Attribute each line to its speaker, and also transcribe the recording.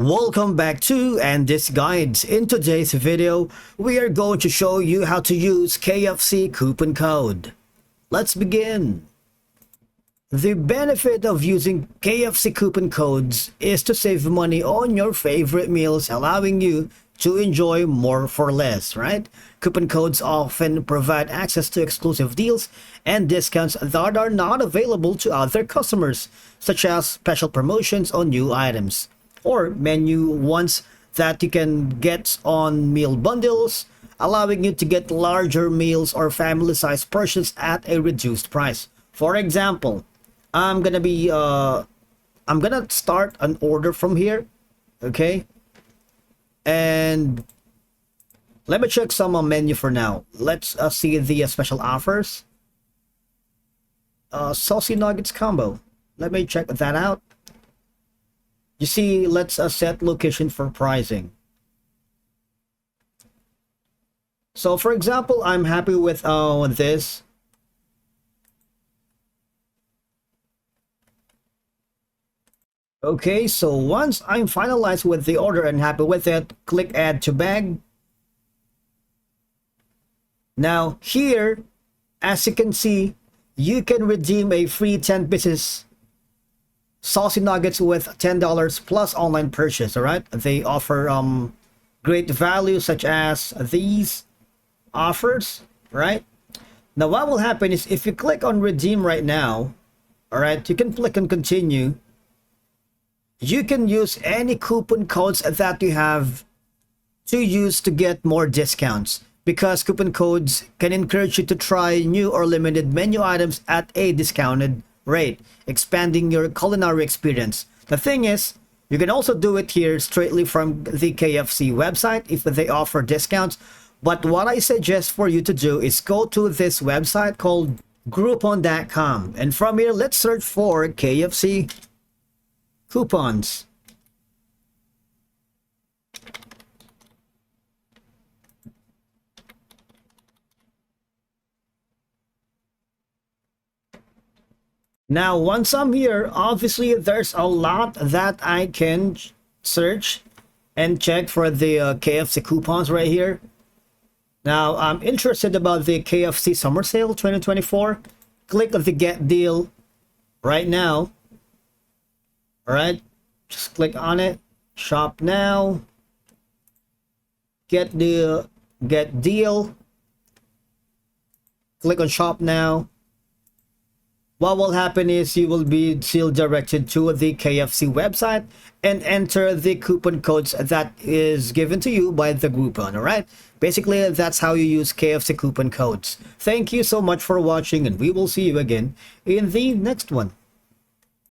Speaker 1: Welcome back to Andy's Guides. In today's video, we are going to show you how to use KFC coupon code. Let's begin. The benefit of using KFC coupon codes is to save money on your favorite meals, allowing you to enjoy more for less, right? Coupon codes often provide access to exclusive deals and discounts that are not available to other customers, such as special promotions on new items or menu ones that you can get on meal bundles, allowing you to get larger meals or family-sized portions at a reduced price. For example, I'm gonna start an order from here, okay? And let me check some menu for now. Let's see the special offers. Saucy nuggets combo. Let me check that out. You see, let's set location for pricing. So for example, I'm happy with this. Okay, so once I'm finalized with the order and happy with it, click add to bag. Now here, as you can see, you can redeem a free 10 pieces saucy nuggets with $10 plus online purchase. All right, they offer great value such as these offers, right? Now what will happen is if you click on redeem right now, all right, you can click on continue. You can use any coupon codes that you have to use to get more discounts, because coupon codes can encourage you to try new or limited menu items at a discounted rate, expanding your culinary experience. The thing is, you can also do it here straightly from the KFC website if they offer discounts. But what I suggest for you to do is go to this website called Groupon.com, and from here let's search for KFC coupons. Now, once I'm here, obviously there's a lot that I can search and check for the KFC coupons right here. Now, I'm interested about the KFC Summer Sale 2024. Click on the Get Deal right now. All right, just click on it. Shop now. Get deal. Click on Shop Now. What will happen is you will be still directed to the KFC website and enter the coupon codes that is given to you by the Groupon. All right, basically that's how you use KFC coupon codes. Thank you so much for watching, and we will see you again in the next one.